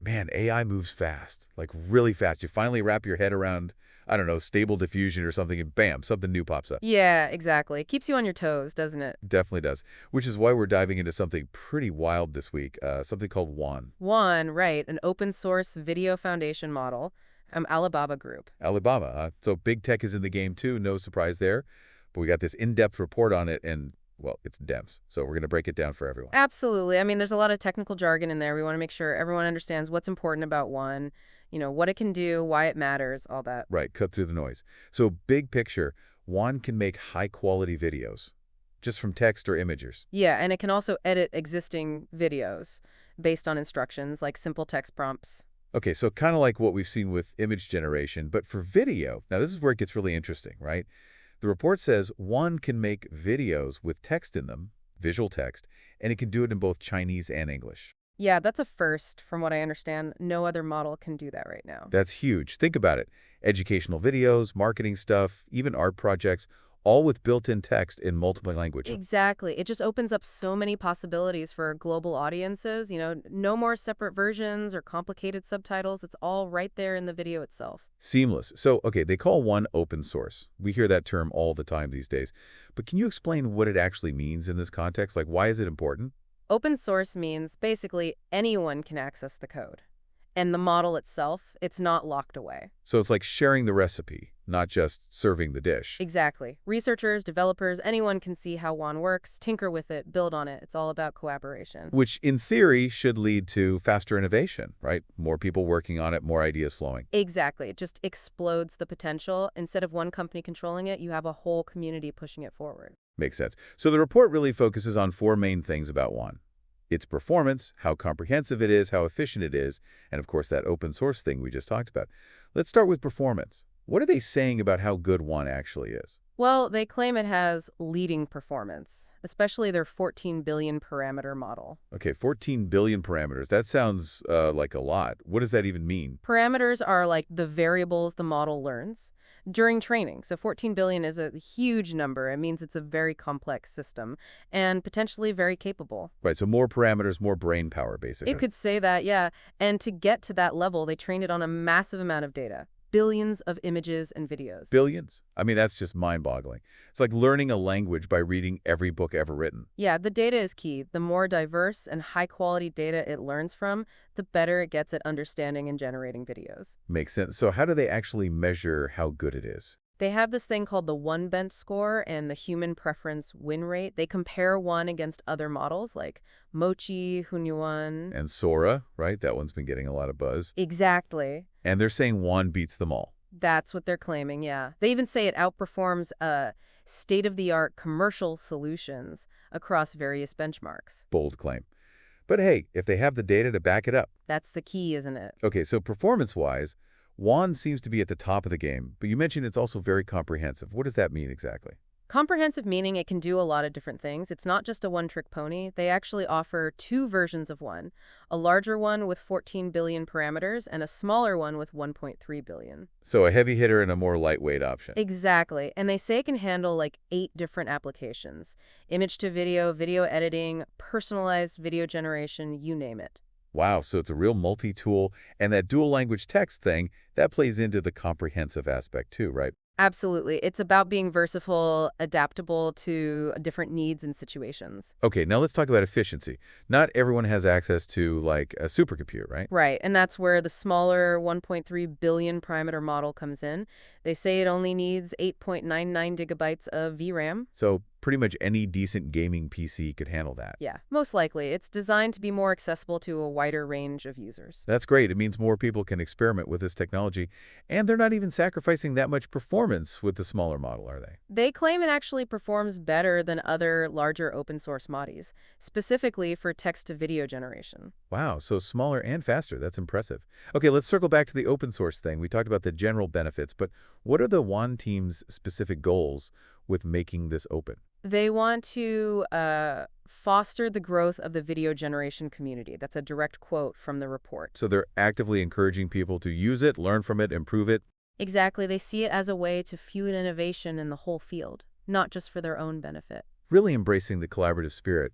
Man, AI moves fast, like really fast. You finally wrap your head around, I don't know, stable diffusion or something, and bam, something new pops up. Yeah, exactly. It keeps you on your toes, doesn't it? Definitely does. Which is why we're diving into something pretty wild this week, something called WAN. One, right, an open source video foundation model, Alibaba Group. Alibaba, huh? So big tech is in the game too, no surprise there. But we got this in-depth report on it, and, well, it's dense. So we're going to break it down for everyone. Absolutely. I mean, there's a lot of technical jargon in there. We want to make sure everyone understands what's important about one, what it can do, why it matters, all that. Right, cut through the noise. So big picture, WAN can make high-quality videos, just from text or images. Yeah, and it can also edit existing videos based on instructions, like simple text prompts. Okay, so kind of like what we've seen with image generation, but for video, now this is where it gets really interesting, right? The report says WAN can make videos with text in them, visual text, and it can do it in both Chinese and English. Yeah, that's a first, from what I understand. No other model can do that right now. That's huge. Think about it. Educational videos, marketing stuff, even art projects, all with built-in text in multiple languages. Exactly. It just opens up so many possibilities for global audiences. No more separate versions or complicated subtitles. It's all right there in the video itself. Seamless. So, okay, they call one open source. We hear that term all the time these days. But can you explain what it actually means in this context? Like, why is it important? Open source means basically anyone can access the code. And the model itself, it's not locked away. So it's like sharing the recipe, not just serving the dish. Exactly. Researchers, developers, anyone can see how WAN works, tinker with it, build on it. It's all about collaboration. Which, in theory, should lead to faster innovation, right? More people working on it, more ideas flowing. Exactly. It just explodes the potential. Instead of one company controlling it, you have a whole community pushing it forward. Makes sense. So the report really focuses on four main things about WAN. Its performance, how comprehensive it is, how efficient it is, and of course that open source thing we just talked about. Let's start with performance. What are they saying about how good WAN actually is? Well, they claim it has leading performance, especially their 14 billion parameter model. Okay, 14 billion parameters. That sounds like a lot. What does that even mean? Parameters are like the variables the model learns during training. So 14 billion is a huge number. It means it's a very complex system and potentially very capable. Right, so more parameters, more brain power, basically. It could say that, yeah. And to get to that level, they trained it on a massive amount of data. Billions of images and videos. Billions? I mean, that's just mind-boggling. It's like learning a language by reading every book ever written. Yeah, the data is key. The more diverse and high-quality data it learns from, the better it gets at understanding and generating videos. Makes sense. So how do they actually measure how good it is? They have this thing called the one-bench score and the human preference win rate. They compare one against other models like Mochi, Hunyuan. And Sora, right? That one's been getting a lot of buzz. Exactly. And they're saying WAN beats them all. That's what they're claiming, yeah. They even say it outperforms state-of-the-art commercial solutions across various benchmarks. Bold claim. But hey, if they have the data to back it up. That's the key, isn't it? Okay, so performance-wise, WAN seems to be at the top of the game, but you mentioned it's also very comprehensive. What does that mean exactly? Comprehensive meaning it can do a lot of different things. It's not just a one-trick pony. They actually offer two versions of one, a larger one with 14 billion parameters and a smaller one with 1.3 billion. So a heavy hitter and a more lightweight option. Exactly. And they say it can handle like 8 different applications. Image to video, video editing, personalized video generation, you name it. Wow, so it's a real multi-tool, and that dual language text thing, that plays into the comprehensive aspect too, right? Absolutely. It's about being versatile, adaptable to different needs and situations. Okay, now let's talk about efficiency. Not everyone has access to, like, a supercomputer, right? Right, and that's where the smaller 1.3 billion parameter model comes in. They say it only needs 8.99 gigabytes of VRAM. So pretty much any decent gaming PC could handle that. Yeah, most likely. It's designed to be more accessible to a wider range of users. That's great. It means more people can experiment with this technology, and they're not even sacrificing that much performance with the smaller model, are they? They claim it actually performs better than other larger open source models, specifically for text-to-video generation. Wow, so smaller and faster. That's impressive. Okay, let's circle back to the open source thing. We talked about the general benefits, but what are the WAN team's specific goals with making this open? They want to foster the growth of the video generation community. That's a direct quote from the report. So they're actively encouraging people to use it, learn from it, improve it? Exactly. They see it as a way to fuel innovation in the whole field, not just for their own benefit. Really embracing the collaborative spirit.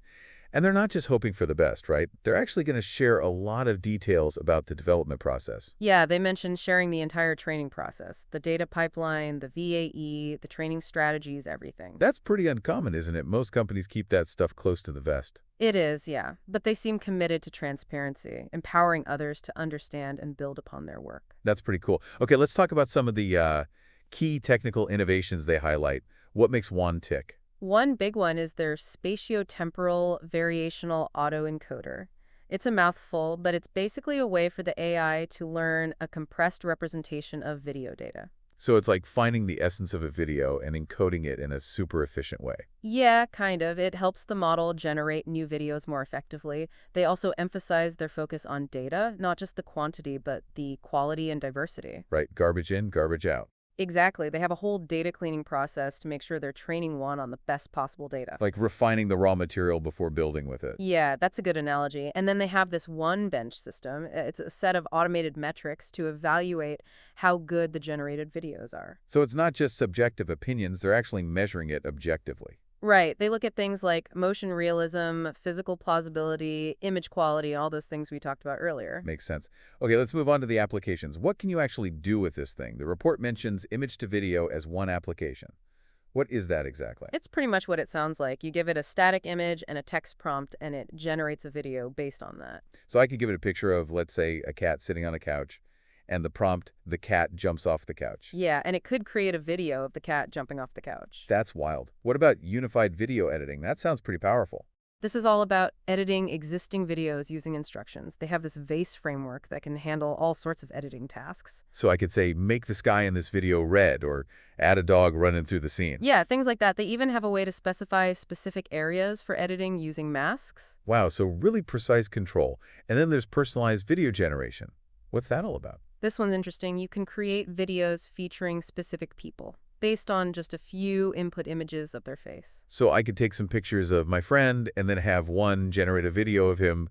And they're not just hoping for the best, right? They're actually going to share a lot of details about the development process. Yeah, they mentioned sharing the entire training process, the data pipeline, the VAE, the training strategies, everything. That's pretty uncommon, isn't it? Most companies keep that stuff close to the vest. It is, yeah. But they seem committed to transparency, empowering others to understand and build upon their work. That's pretty cool. Okay, let's talk about some of the key technical innovations they highlight. What makes WAN tick? One big one is their spatiotemporal variational autoencoder. It's a mouthful, but it's basically a way for the AI to learn a compressed representation of video data. So it's like finding the essence of a video and encoding it in a super efficient way. Yeah, kind of. It helps the model generate new videos more effectively. They also emphasize their focus on data, not just the quantity, but the quality and diversity. Right, garbage in, garbage out. Exactly. They have a whole data cleaning process to make sure they're training one on the best possible data. Like refining the raw material before building with it. Yeah, that's a good analogy. And then they have this one bench system. It's a set of automated metrics to evaluate how good the generated videos are. So it's not just subjective opinions, they're actually measuring it objectively. Right. They look at things like motion realism, physical plausibility, image quality, all those things we talked about earlier. Makes sense. Okay, let's move on to the applications. What can you actually do with this thing? The report mentions image to video as one application. What is that exactly? It's pretty much what it sounds like. You give it a static image and a text prompt, and it generates a video based on that. So I could give it a picture of, let's say, a cat sitting on a couch, and the prompt, the cat jumps off the couch. Yeah, and it could create a video of the cat jumping off the couch. That's wild. What about unified video editing? That sounds pretty powerful. This is all about editing existing videos using instructions. They have this VASE framework that can handle all sorts of editing tasks. So I could say, make the sky in this video red, or add a dog running through the scene. Yeah, things like that. They even have a way to specify specific areas for editing using masks. Wow, so really precise control. And then there's personalized video generation. What's that all about? This one's interesting. You can create videos featuring specific people based on just a few input images of their face. So I could take some pictures of my friend and then have one generate a video of him,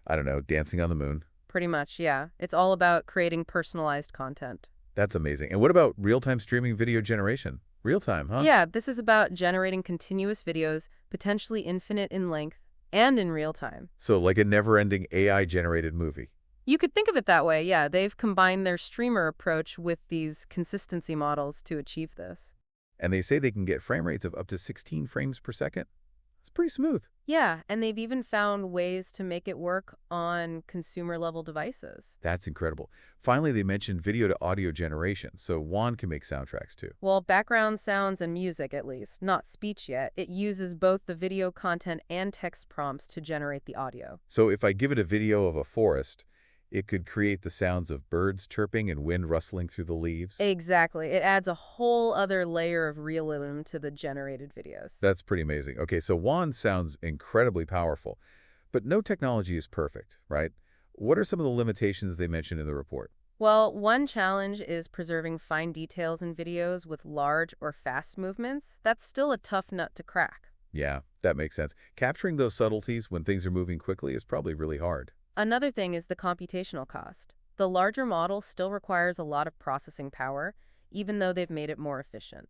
I don't know, dancing on the moon. Pretty much, yeah. It's all about creating personalized content. That's amazing. And what about real-time streaming video generation? Real-time, huh? Yeah, this is about generating continuous videos, potentially infinite in length, and in real time. So like a never-ending AI-generated movie. You could think of it that way, yeah. They've combined their streamer approach with these consistency models to achieve this. And they say they can get frame rates of up to 16 frames per second. It's pretty smooth. Yeah, and they've even found ways to make it work on consumer-level devices. That's incredible. Finally, they mentioned video to audio generation, so WAN can make soundtracks too. Well, background sounds and music, at least, not speech yet. It uses both the video content and text prompts to generate the audio. So if I give it a video of a forest, it could create the sounds of birds chirping and wind rustling through the leaves. Exactly. It adds a whole other layer of realism to the generated videos. That's pretty amazing. Okay, so WAN sounds incredibly powerful, but no technology is perfect, right? What are some of the limitations they mentioned in the report? Well, one challenge is preserving fine details in videos with large or fast movements. That's still a tough nut to crack. Yeah, that makes sense. Capturing those subtleties when things are moving quickly is probably really hard. Another thing is the computational cost. The larger model still requires a lot of processing power, even though they've made it more efficient.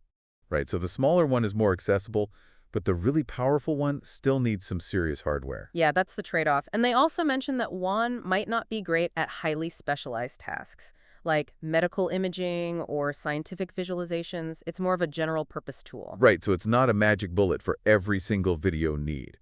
Right, so the smaller one is more accessible, but the really powerful one still needs some serious hardware. Yeah, that's the trade-off. And they also mentioned that WAN might not be great at highly specialized tasks, like medical imaging or scientific visualizations. It's more of a general-purpose tool. Right, so it's not a magic bullet for every single video need,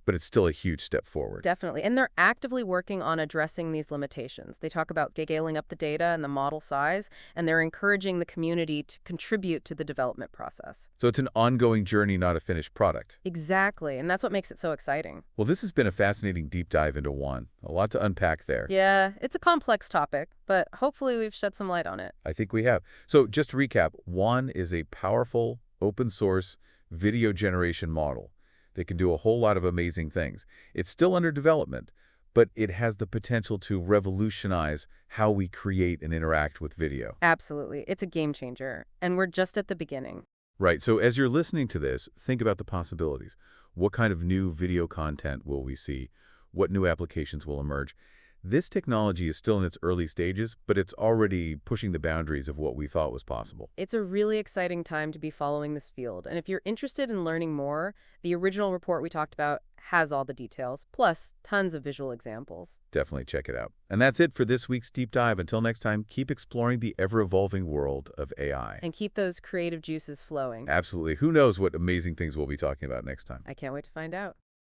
but it's still a huge step forward. Definitely. And they're actively working on addressing these limitations. They talk about scaling up the data and the model size, and they're encouraging the community to contribute to the development process. So it's an ongoing journey, not a finished product. Exactly. And that's what makes it so exciting. Well, this has been a fascinating deep dive into WAN. A lot to unpack there. Yeah, it's a complex topic, but hopefully we've shed some light on it. I think we have. So just to recap, WAN is a powerful, open source video generation model. They can do a whole lot of amazing things. It's still under development, but it has the potential to revolutionize how we create and interact with video. Absolutely. It's a game changer, and we're just at the beginning. Right. So as you're listening to this, think about the possibilities. What kind of new video content will we see? What new applications will emerge? This technology is still in its early stages, but it's already pushing the boundaries of what we thought was possible. It's a really exciting time to be following this field. And if you're interested in learning more, the original report we talked about has all the details, plus tons of visual examples. Definitely check it out. And that's it for this week's deep dive. Until next time, keep exploring the ever-evolving world of AI. And keep those creative juices flowing. Absolutely. Who knows what amazing things we'll be talking about next time. I can't wait to find out.